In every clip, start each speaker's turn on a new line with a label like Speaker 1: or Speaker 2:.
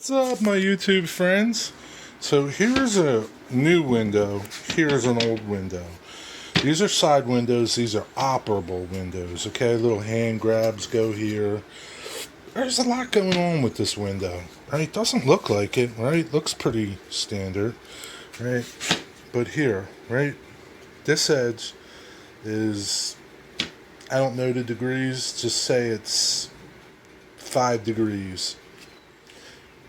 Speaker 1: What's up, my YouTube friends? So here's a new window, here's an old window. These are side windows, these are operable windows, okay? Little hand grabs go here. There's a lot going on with this window, right? Doesn't look like it, right? Looks pretty standard, right? But here, right? This edge is, I don't know the degrees, just say it's 5 degrees.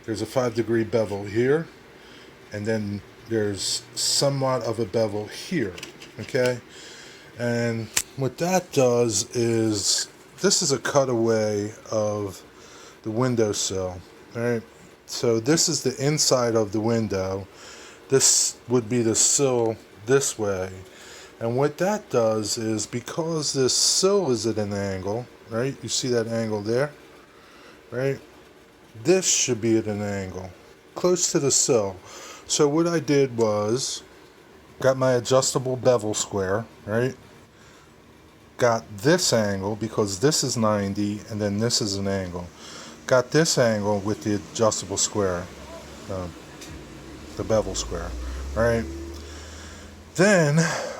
Speaker 1: There's a 5-degree bevel here, and then there's somewhat of a bevel here, okay? And what that does is, this is a cutaway of the windowsill, right? So this is the inside of the window. This would be the sill this way. And what that does is, because this sill is at an angle, right? You see that angle there, right? This should be at an angle close to the sill. So what I did was got my adjustable bevel square, right? Got this angle because this is 90 and then this is an angle. Got this angle with the adjustable square, the bevel square, right? Then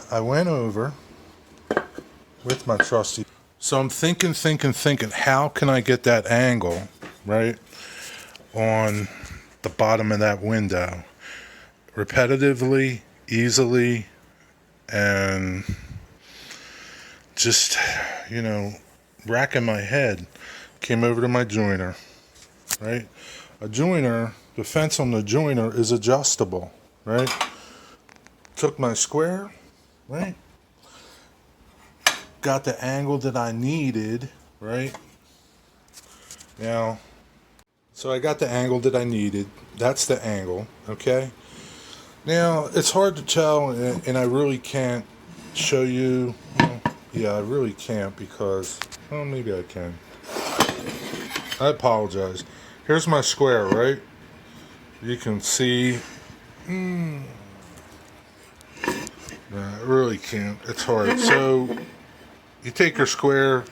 Speaker 1: I went over with my trusty. So I'm thinking, how can I get that angle, right, on the bottom of that window repetitively, easily, and just, racking my head. Came over to my joiner, right? A joiner, the fence on the joiner is adjustable, right? Took my square, right? Got the angle that I needed, right? Now, so I got the angle that I needed. That's the angle, okay? Now, it's hard to tell, and I really can't show you. Yeah, I really can't because, well, maybe I can. I apologize. Here's my square, right? You can see. I really can't. It's hard. So, you take your square,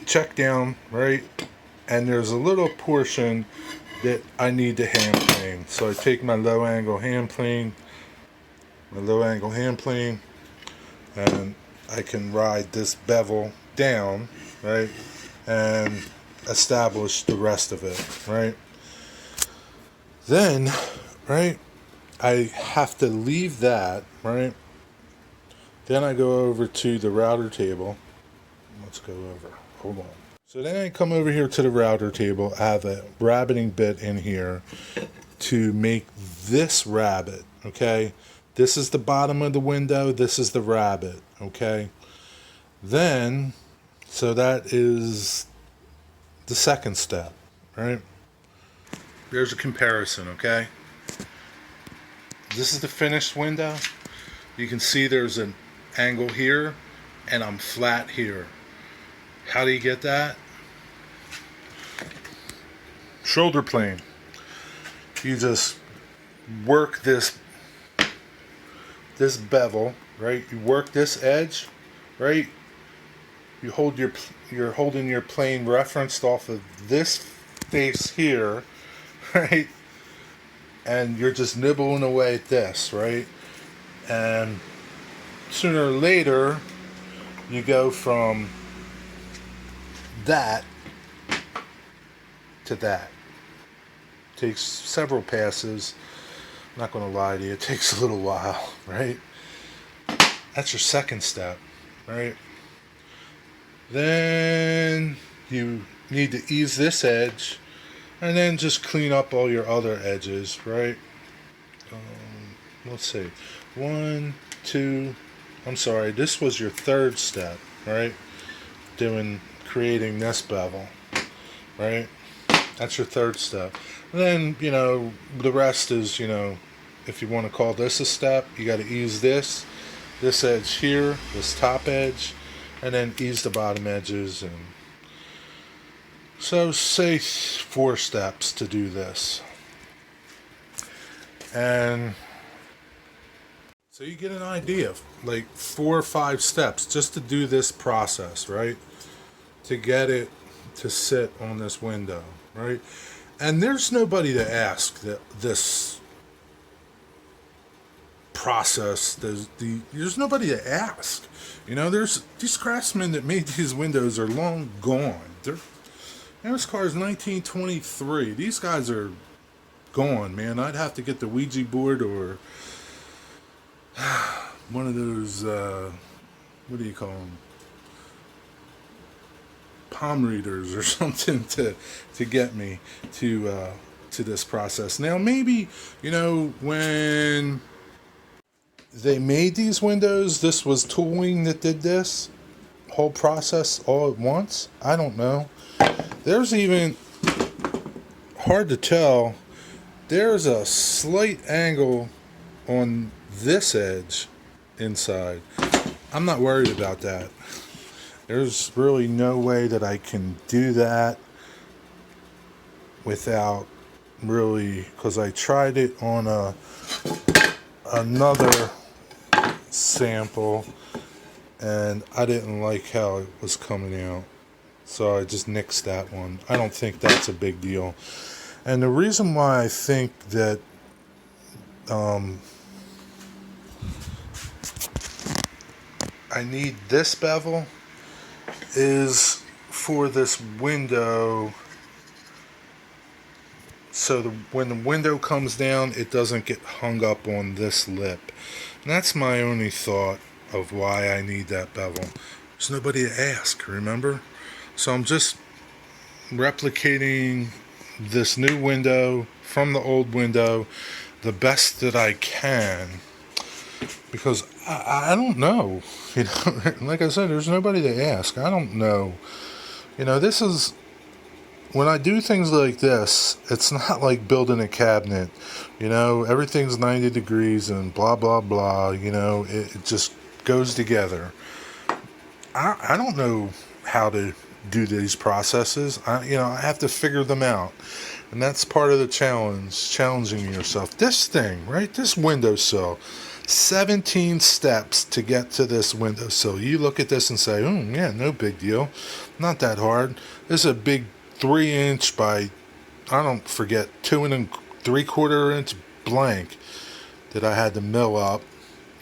Speaker 1: check down, right? And there's a little portion that I need to hand plane. So I take my low angle hand plane, and I can ride this bevel down, right? And establish the rest of it, right? Then, right, I have to leave that, right? Then I go over to the router table. Let's go over. Hold on. So then I come over here to the router table. I have a rabbiting bit in here to make this rabbet, okay? This is the bottom of the window. This is the rabbet, okay? Then, so that is the second step, right? There's a comparison, okay? This is the finished window. You can see there's an angle here, and I'm flat here. How do you get that? Shoulder plane. You just work this bevel, right? You work this edge, right? You're holding your plane referenced off of this face here, right? And you're just nibbling away at this, right? And sooner or later, you go from that to that. Takes several passes. I'm not going to lie to you, it takes a little while, right? That's your second step, right? Then you need to ease this edge and then just clean up all your other edges, right? Let's see. 1, 2, I'm sorry, this was your third step, right? Creating this bevel, right? That's your third step. And then, the rest is, if you want to call this a step, you got to ease this edge here, this top edge, and then ease the bottom edges. And so say 4 steps to do this. And so you get an idea of like 4 or 5 steps just to do this process, right? To get it to sit on this window, right? And there's nobody to ask that this process. There's nobody to ask. There's these craftsmen that made these windows are long gone. This car is 1923. These guys are gone, man. I'd have to get the Ouija board or one of those, what do you call them? Palm readers or something to get me to this process. Now, maybe, when they made these windows, this was tooling that did this whole process all at once. I don't know. There's even, hard to tell, there's a slight angle on this edge inside. I'm not worried about that. There's really no way that I can do that without really, because I tried it on another sample and I didn't like how it was coming out, so I just nixed that one. I don't think that's a big deal. And the reason why I think that I need this bevel is for this window, so when the window comes down, it doesn't get hung up on this lip. And that's my only thought of why I need that bevel. There's nobody to ask, remember? So I'm just replicating this new window from the old window the best that I can, because I don't know. Like I said, there's nobody to ask. I don't know. This is, when I do things like this, it's not like building a cabinet. Everything's 90 degrees and blah, blah, blah. It just goes together. I don't know how to do these processes. I have to figure them out. And that's part of the challenge, challenging yourself. This thing, right? This windowsill. 17 steps to get to this windowsill. You look at this and say, yeah, no big deal. Not that hard. This is a big 3-inch by, I don't forget, 2 3/4 inch blank that I had to mill up,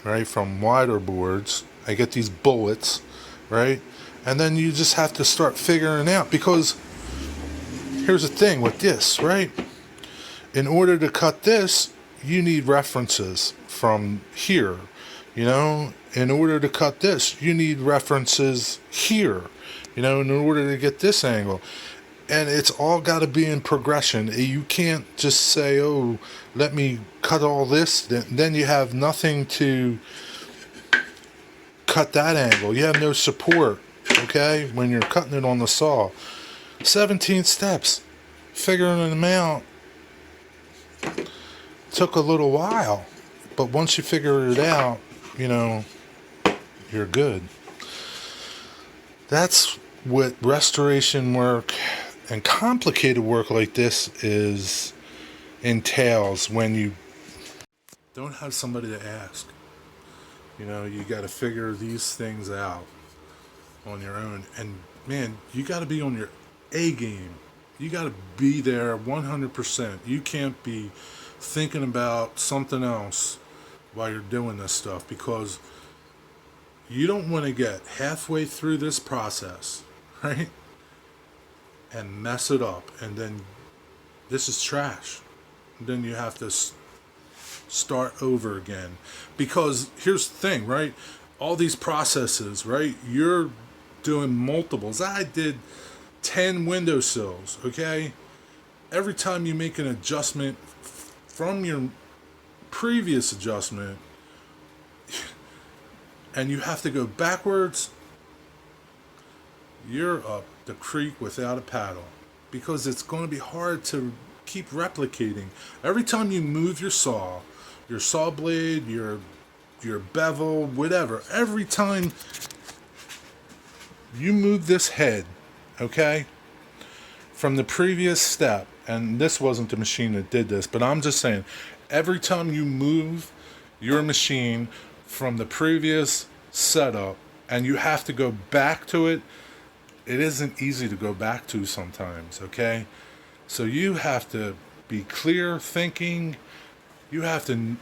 Speaker 1: right, from wider boards. I get these bullets, right? And then you just have to start figuring out, because here's the thing with this, right? In order to cut this, you need references from here. In order to cut this, you need references here, in order to get this angle. And it's all got to be in progression. You can't just say, oh, let me cut all this. Then you have nothing to cut that angle. You have no support, okay, when you're cutting it on the saw. 17 steps. Figuring them out took a little while. But once you figure it out, you're good. That's what restoration work and complicated work like this entails when you don't have somebody to ask. You got to figure these things out on your own. And man, you got to be on your A game. You got to be there 100%. You can't be thinking about something else while you're doing this stuff, because you don't want to get halfway through this process, right, and mess it up, and then this is trash. And then you have to start over again. Because here's the thing, right? All these processes, right? You're doing multiples. I did 10 windowsills, okay? Every time you make an adjustment from your previous adjustment and you have to go backwards, you're up the creek without a paddle, because it's going to be hard to keep replicating. Every time you move your saw blade, your bevel, whatever, every time you move this head, okay, from the previous step, and this wasn't the machine that did this, but I'm just saying, every time you move your machine from the previous setup and you have to go back to it, it isn't easy to go back to sometimes, okay? So you have to be clear thinking. You have to,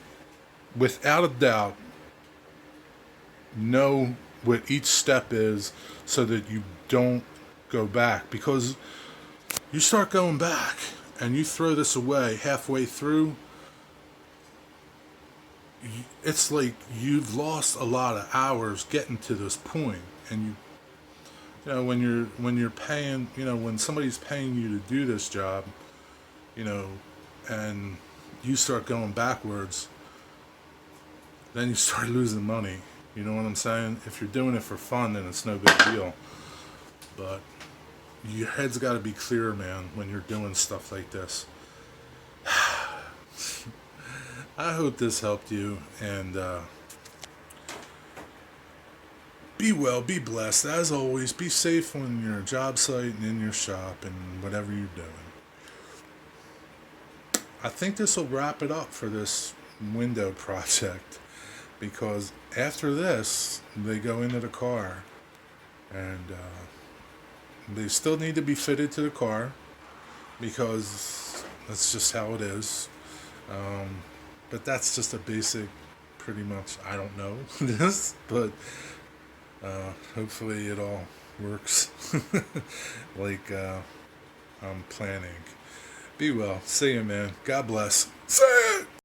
Speaker 1: without a doubt, know what each step is so that you don't go back. Because you start going back and you throw this away halfway through, it's like you've lost a lot of hours getting to this point. And when you're paying, when somebody's paying you to do this job, you know, and you start going backwards, then you start losing money. You know what I'm saying? If you're doing it for fun, then it's no big deal. But your head's got to be clear, man, when you're doing stuff like this. I hope this helped you, and be well, be blessed. As always, be safe on your job site and in your shop and whatever you're doing. I think this will wrap it up for this window project, because after this, they go into the car, and they still need to be fitted to the car, because that's just how it is. But that's just a basic, pretty much, I don't know this, but hopefully it all works like I'm planning. Be well. See you, man. God bless. See ya!